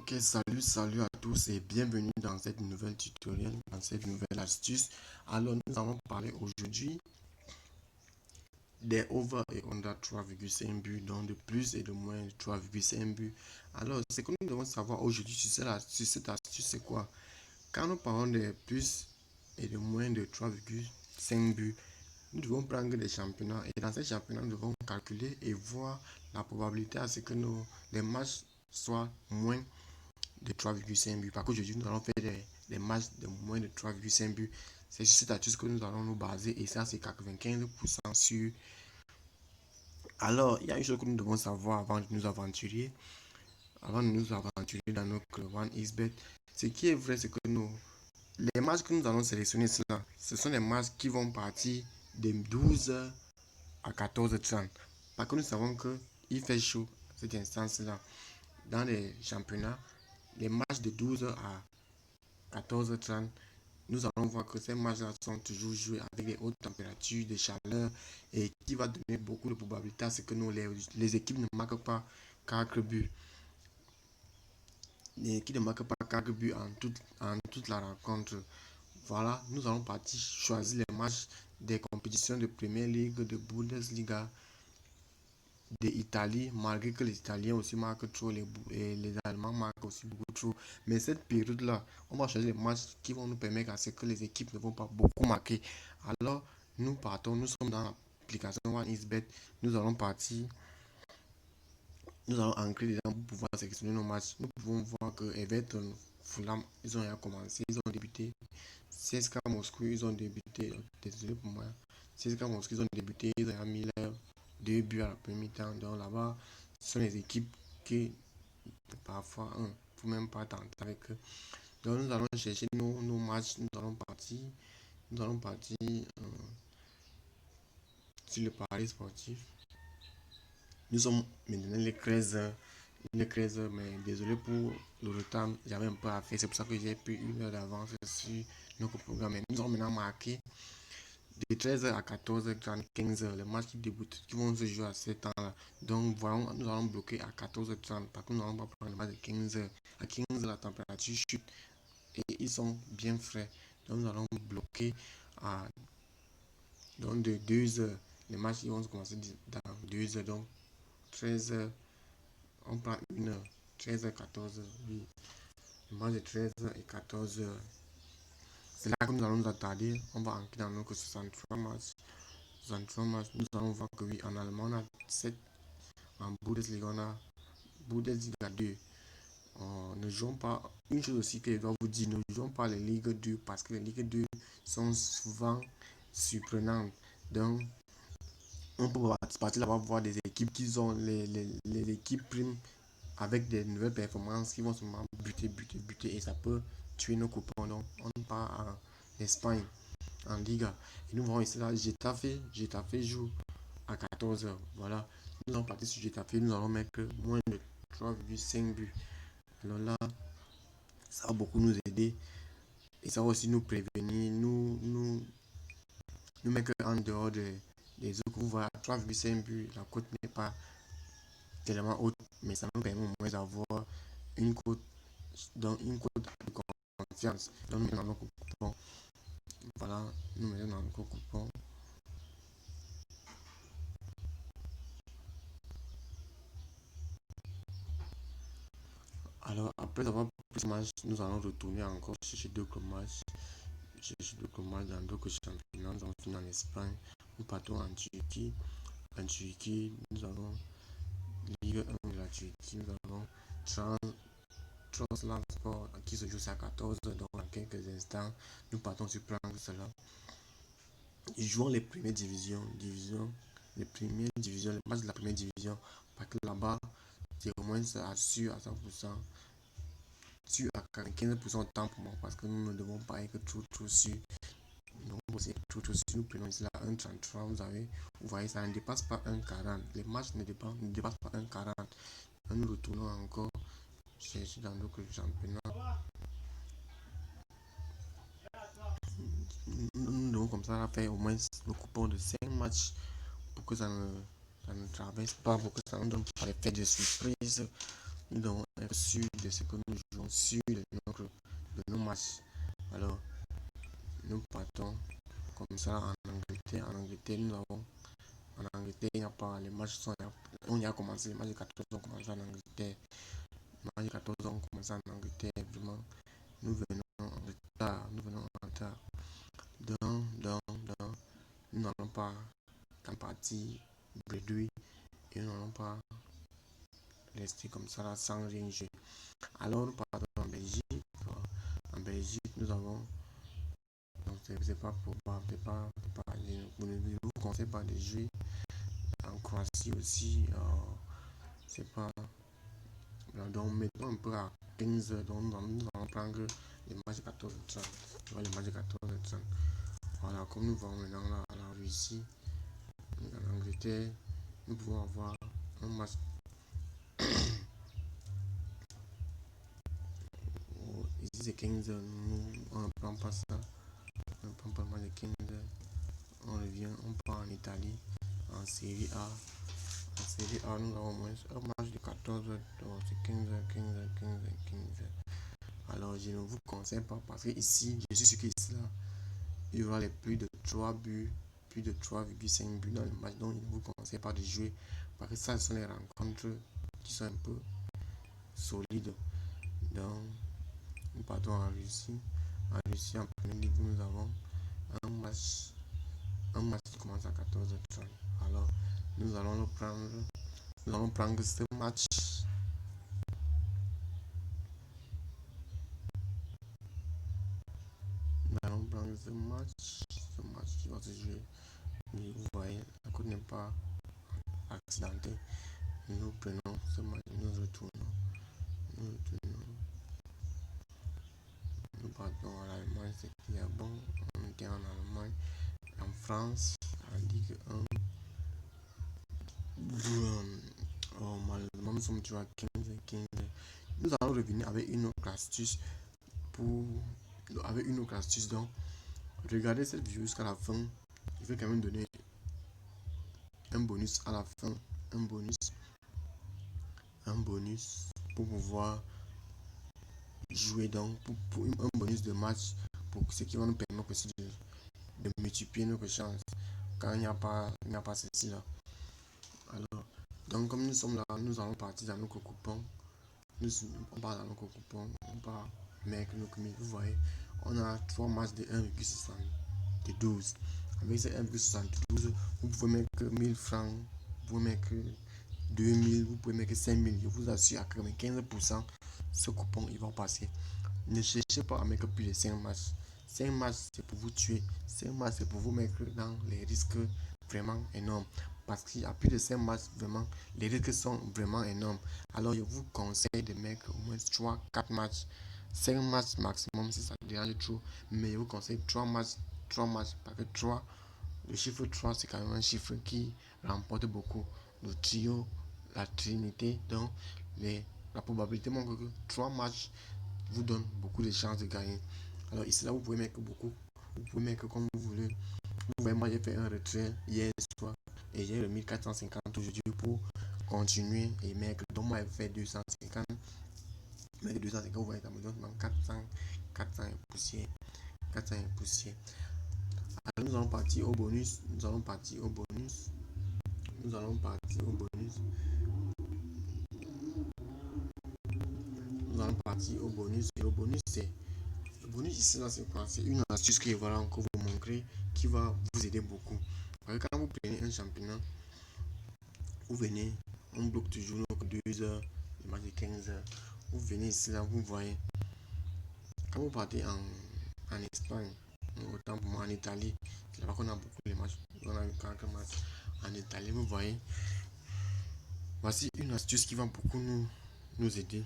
Ok, salut à tous et bienvenue dans cette nouvelle tutoriel, dans cette nouvelle astuce. Alors, nous allons parler aujourd'hui des over et under 3,5 buts, donc de plus et de moins de 3,5 buts. Alors, ce que nous devons savoir aujourd'hui sur cette astuce, c'est quoi? Quand nous parlons de plus et de moins de 3,5 buts, nous devons prendre des championnats et dans ces championnats, nous devons calculer et voir la probabilité à ce que les matchs soient moins de 3,5 buts. Par contre, aujourd'hui, nous allons faire des matchs de moins de 3,5 buts. C'est sur cette astuce que nous allons nous baser et ça, c'est 95% sûr. Alors, il y a une chose que nous devons savoir avant de nous aventurer dans notre OneXBet. Ce qui est vrai, c'est que les matchs que nous allons sélectionner, ce sont les matchs qui vont partir de 12h à 14h30. Par contre, nous savons qu'il fait chaud à cette instance-là. Dans les championnats, les matchs de 12h à 14h30, nous allons voir que ces matchs-là sont toujours joués avec des hautes températures, des chaleurs, et qui va donner beaucoup de probabilité à ce que les équipes ne marquent pas 4 buts. Les équipes ne marquent pas 4 buts en toute la rencontre. Voilà, nous allons partir choisir les matchs des compétitions de Premier League, de Bundesliga, d'Italie, malgré que les Italiens aussi marquent trop, et les Allemands marquent aussi beaucoup trop. Mais cette période-là, on va choisir les matchs qui vont nous permettre à ce que les équipes ne vont pas beaucoup marquer. Alors, nous sommes dans l'application OneXBet, nous allons partir, nous allons ancrer dedans pour pouvoir sélectionner nos matchs. Nous pouvons voir que Everton, Fulham, ils ont déjà commencé, ils ont débuté. CSKA Moscou, ils ont débuté, désolé pour moi. CSKA Moscou, ils ont débuté, ils ont mis leurs 2 buts à la première temps. Donc là-bas, ce sont les équipes qui, parfois, ne faut même pas tenter avec eux. Donc nous allons chercher nos matchs, nous allons partir sur le pari sportif. Nous sommes maintenant les 13 heures, mais désolé pour le retard, j'avais un peu à faire, c'est pour ça que j'ai pris 1 heure d'avance sur notre programme. Mais nous avons maintenant marqué de 13h à 14h30, 15h, les matchs qui débutent, qui vont se jouer à ce temps-là. Donc, voilà, nous allons bloquer à 14h30. Par contre, nous allons pas prendre les matchs de 15h. À 15h, la température chute et ils sont bien frais. Donc, nous allons bloquer à donc de 2h. Les matchs ils vont commencer dans 2h. Donc, 13h, on prend 1h. 13h, 14h, oui. Les matchs de 13h et 14h. C'est là que nous allons nous attarder. On va entrer dans nos 63 matchs. 63 matchs, nous allons voir que oui, en allemand, on a 7, en Bundesliga, on a Bundesliga 2. Ne jouons pas, une chose aussi que je dois vous dire, ne jouons pas les Ligue 2 parce que les Ligue 2 sont souvent surprenantes. Donc, on peut partir là-bas voir des équipes qui ont les équipes primes avec des nouvelles performances qui vont seulement buter et ça peut tuer nos coupons. Donc, on part en Espagne, en Liga. Et nous voyons ici là, Getafe joue à 14h. Voilà. Nous allons partir sur Getafe. Nous allons mettre moins de 3,5 buts. Alors là, ça va beaucoup nous aider. Et ça va aussi nous prévenir. Nous mettre en dehors des autres. Vous voyez, 3,5 buts, la cote n'est pas tellement haute. Mais ça nous permet au moins d'avoir une cote, une cote de confiance. Donc nous mettons dans notre coupon. Voilà, nous mettons dans notre coupon. Alors, après avoir pris ce match, nous allons retourner encore chercher d'autres matchs. Chercher d'autres matchs dans d'autres championnats. Nous allons finir en Espagne. Nous partons en Turquie. En Turquie, nous avons Ligue 1 de la Turquie. Nous avons Trabzonspor qui se joue à 14h. Donc, en quelques instants, nous partons sur prendre cela. Ils jouent les premières les matchs de la première division. Parce que là-bas, c'est au moins sûr à 100%. Sûr à 15% de temps pour moi parce que nous ne devons pas être trop sûr. Donc, c'est trop sûr. Nous prenons ici là 1,33. Vous voyez, ça ne dépasse pas 1,40. Les matchs ne dépassent pas 1,40. Nous retournons encore chercher dans d'autres championnats. Nous devons comme ça faire au moins le coupon de 5 matchs pour que ça ne traverse pas, pour que ça ne donne pas l'effet de surprise. Nous devons être sûrs de ce que nous jouons, sûrs de nos matchs. Alors, nous partons comme ça en Angleterre. En Angleterre, en Angleterre, il n'y a pas les matchs sont, on y a commencé, les matchs de 14 ont commencé en Angleterre. Les matchs de 14 ont commencé en Angleterre, vraiment. Nous venons en retard, nous venons en retard. Donc, nous n'allons pas qu'en partie réduit et nous n'allons pas rester comme ça là sans rien jouer. Alors, nous partons en Belgique. En Belgique, nous avons. Donc, c'est pas probable, je ne vous conseille pas de jouer. En Croatie aussi, c'est pas. Donc, mettons un peu à 15 heures. Donc, nous allons prendre les matchs de 14h30. Les matchs de 14h30. Voilà, comme nous voyons maintenant là, à la Russie, en Angleterre, nous pouvons avoir un match. Ici, c'est 15 heures. On ne prend pas ça. On ne prend pas le match de 15 heures. On revient, on part en Italie, en Série A. En Série A, nous avons au moins un match de 14 heures. Donc, c'est 15 heures, 15 heures, 15 heures, 15 heures. Alors, je ne vous conseille pas parce que ici, je suis sûr qu'ici, là, il y aura les plus de 3 buts, plus de 3,5 buts dans le match. Donc, je ne vous conseille pas de jouer parce que ça, ce sont les rencontres qui sont un peu solides. Donc, nous partons en Russie. En Russie, en première ligue, nous avons un match, un match qui commence à 14h30. Alors, nous allons le prendre. Nous allons prendre ce match. Nous allons prendre ce match qui va se jouer. Vous voyez, la côte n'est pas accidentée. Nous prenons ce match, nous retournons, nous partons à l'Allemagne, c'est qui est bon. On était en Allemagne, en France, en Ligue 1. Oh, malheureusement, nous sommes toujours à 15. Nous allons revenir avec une autre astuce pour. Avec une autre astuce, donc, regardez cette vidéo jusqu'à la fin. Je vais quand même donner un bonus à la fin. Un bonus. Un bonus pour pouvoir jouer donc pour un bonus de match pour ce qui va nous permettre aussi de multiplier nos chances quand il n'y a pas ceci là. Alors, donc comme nous sommes là, nous allons partir dans nos coupons. On part dans nos coupons, on part mettre nos commis. Vous voyez, on a 3 matchs de 1,72. Avec ces 1,72, vous pouvez mettre 1000 francs, vous pouvez mettre 2000, vous pouvez mettre 5000. Je vous assure à 95%, ce coupon il va passer. Ne cherchez pas à mettre plus de 5 matchs. 5 matchs, c'est pour vous tuer. 5 matchs, c'est pour vous mettre dans les risques vraiment énormes. Parce qu'il y a plus de 5 matchs, vraiment, les risques sont vraiment énormes. Alors, je vous conseille de mettre au moins 3 4 matchs. 5 matchs maximum si ça dérange trop. Mais je vous conseille 3 matchs. 3 matchs. Parce que 3, le chiffre 3 c'est quand même un chiffre qui remporte beaucoup. Le trio, la trinité, donc la probabilité montre que 3 matchs vous donne beaucoup de chances de gagner. Alors ici là vous pouvez mettre beaucoup, vous pouvez mettre comme vous voulez. Vous voyez, moi j'ai fait un retrait hier soir et j'ai remis 450 aujourd'hui pour continuer et mettre. Donc moi j'ai fait 250. Mais 250, vous voyez, ça me donne 400, 400 et poussière. 400 et poussière. Alors nous allons partir au bonus. Nous allons partir au bonus. Nous allons partir au bonus. Nous allons partir au bonus. Et au bonus, c'est. Le bonus ici, là, c'est quoi? C'est une astuce que je vais encore vous montrer qui va vous aider beaucoup. Parce que quand vous prenez un championnat, vous venez, on bloque toujours 2 heures, le match de 15 heures. Vous venez ici, là, vous voyez. Quand vous partez en Espagne, autant pour moi en Italie, c'est là-bas qu'on a beaucoup de matchs. On a eu quelques matchs en Italie, vous voyez. Voici une astuce qui va beaucoup nous aider.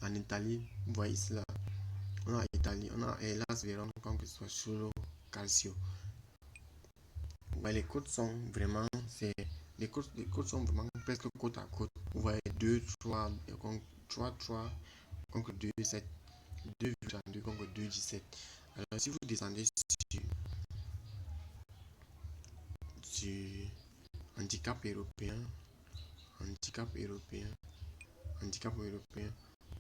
En Italie, vous voyez ici là, on a Italie, on a Hellas Vérone, comme que ce soit Cholo, Calcio. Ouais, les côtes sont vraiment, les côtes sont vraiment presque côte à côte. Vous voyez 2, 3, 3 contre 2, 7, 2,32 contre 2, 17. Alors si vous descendez sur, en handicap européen, handicap européen, handicap européen.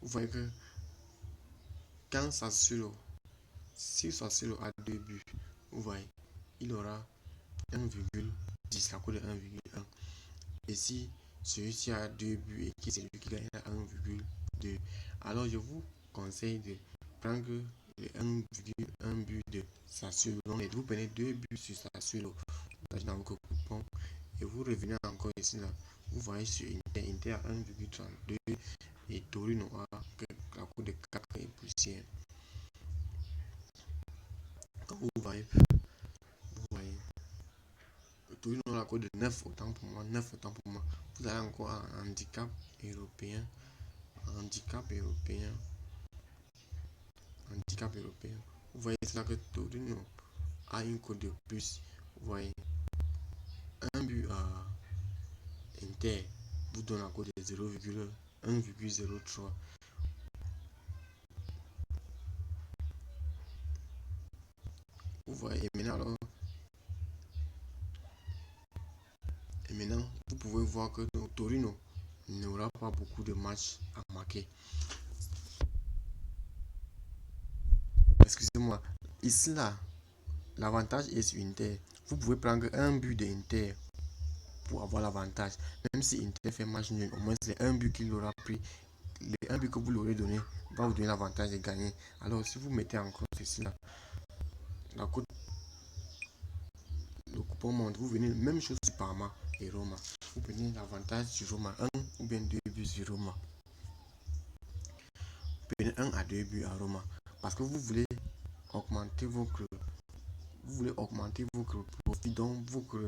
Vous voyez que quand Sassuolo, si Sassuolo a 2 buts, vous voyez, il aura 1,10 à cause de 1,1. Et si celui-ci a 2 buts et que c'est lui qui gagne à 1,2, alors je vous conseille de prendre le 1,1 but de Sassuolo. Donc, vous prenez 2 buts sur Sassuolo dans votre coupon et vous revenez encore ici là. Vous voyez sur Inter à 1,32 et Torino à la cour de 4 et poussière. Quand vous voyez, Torino à la cour de 9 autant pour moi, 9 autant pour moi. Vous allez encore en handicap européen, handicap européen, handicap européen. Vous voyez c'est là que Torino a une cote de plus. Vous voyez, un but à Inter vous donne la cote de 0,1,03. Vous voyez, et maintenant, vous pouvez voir que Torino n'aura pas beaucoup de matchs à marquer. Excusez-moi, ici là, l'avantage est sur Inter. Vous pouvez prendre un but d'Inter pour avoir l'avantage. Même si Inter fait match nul, au moins c'est un but qu'il aura pris. Un but que vous l'aurez donné va vous donner l'avantage de gagner. Alors si vous mettez encore ceci là, la cote, le coupon monte, vous venez, même chose sur Parma et Roma. Vous prenez l'avantage sur Roma, 1 ou bien 2 buts sur Roma. Vous prenez 1 à 2 buts à Roma. Parce que vous voulez augmenter votre profit, donc votre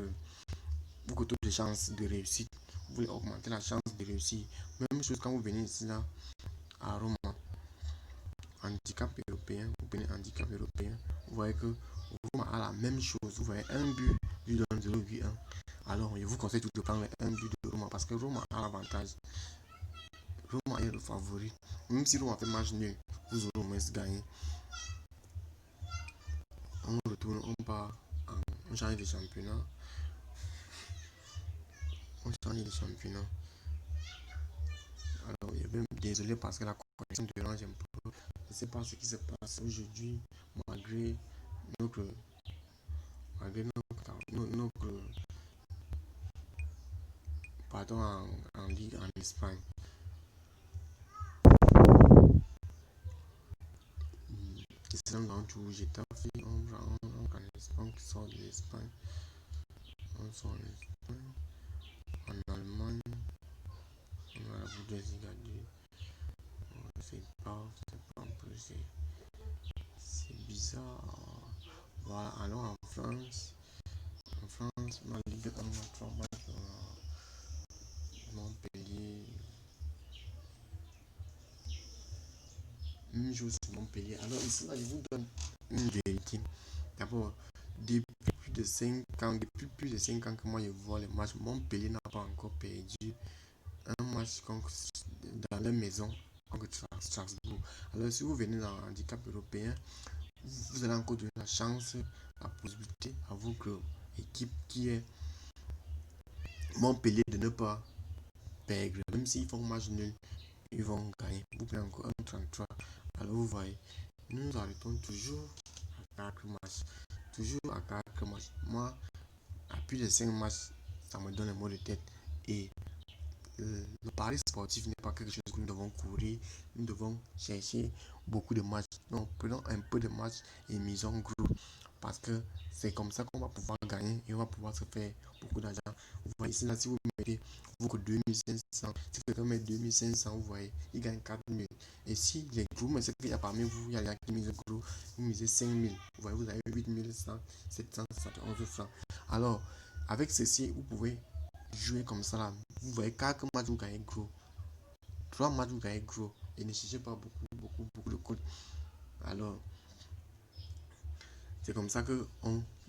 taux de chance de réussite. Vous voulez augmenter la chance de réussir. Même chose quand vous venez ici là à Roma. Handicap européen, vous prenez handicap européen. Vous voyez que Roma a la même chose. Vous voyez un but lui donne 0,1. Alors je vous conseille tout de prendre un but de Roma parce que Roma a l'avantage. Roma est le favori. Même si Roma fait match nul, vous aurez au moins gagné. On retourne, on change de championnat. On change de championnat. Alors, désolé parce que la connexion dérange un peu. Je ne sais pas ce qui se passe aujourd'hui, malgré notre, notre pardon en Ligue en Espagne. C'est un grand tour, j'étais fait en Espagne qui sort de l'Espagne. On sort de l'Espagne. En Allemagne, on a la Bundesliga 2. C'est pas un peu, c'est bizarre. Voilà, alors en France, ma Ligue 1 a 3 matchs. Montpellier, même chose sur Montpellier. Alors ici, là, je vous donne une vérité. D'abord, depuis plus de 5 ans, depuis plus de 5 ans que moi je vois les matchs, Montpellier n'a pas encore perdu un match dans leur maison contre Strasbourg. Alors si vous venez dans un handicap européen, vous allez encore donner la chance, la possibilité à votre équipe qui est Montpellier de ne pas perdre. Même s'ils font match nul, ils vont gagner. Vous prenez encore un 33. Alors vous voyez, nous nous arrêtons toujours à 4 matchs. Toujours à 4 matchs. Moi, à plus de 5 matchs, ça me donne un mot de tête. Et le pari sportif n'est pas quelque chose que nous devons courir. Nous devons chercher beaucoup de matchs. Donc prenons un peu de matchs et misons gros. Parce que c'est comme ça qu'on va pouvoir gagner et on va pouvoir se faire beaucoup d'argent. Vous voyez ici, là, si vous mettez vos 2500, si quelqu'un met 2500, vous voyez, il gagne 4000. Et si les gros, mais c'est qu'il y a parmi vous, il y a des gens qui misent gros, vous misez 5000. Vous voyez, vous avez 8100, 771 francs. Alors, avec ceci, vous pouvez jouer comme ça là. Vous voyez, 4 matchs, vous gagnez gros. 3 matchs, vous gagnez gros. Et ne cherchez pas beaucoup de codes. Alors, c'est comme ça que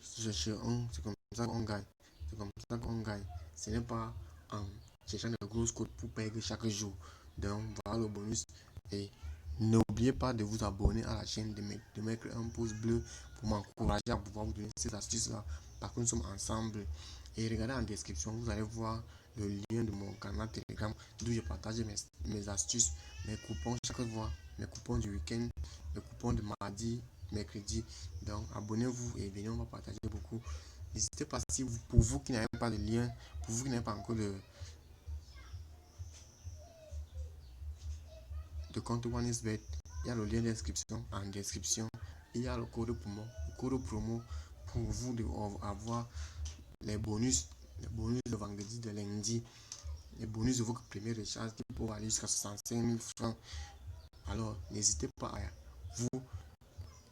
c'est comme ça qu'on gagne. C'est comme ça qu'on gagne. Ce n'est pas en cherchant de grosses codes pour payer chaque jour. Donc voilà le bonus. Et n'oubliez pas de vous abonner à la chaîne, de mettre un pouce bleu pour m'encourager à pouvoir vous donner ces astuces là. Parce que nous sommes ensemble. Et regardez en description, vous allez voir le lien de mon canal Telegram d'où je partage mes astuces, mes coupons chaque fois, mes coupons du week-end, mes coupons de mardi, mercredi. Donc abonnez-vous et venez, on va partager beaucoup. N'hésitez pas, si vous, pour vous qui n'avez pas de lien, pour vous qui n'avez pas encore de compte OneXBet, il y a le lien d'inscription en description. Il y a le code promo pour vous de avoir les bonus de vendredi, de lundi, les bonus de votre premier recharge qui peut aller jusqu'à 65 000 francs. Alors, n'hésitez pas à vous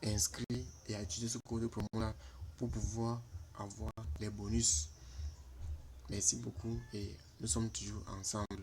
inscrire et à utiliser ce code promo là pour pouvoir avoir les bonus. Merci beaucoup et nous sommes toujours ensemble.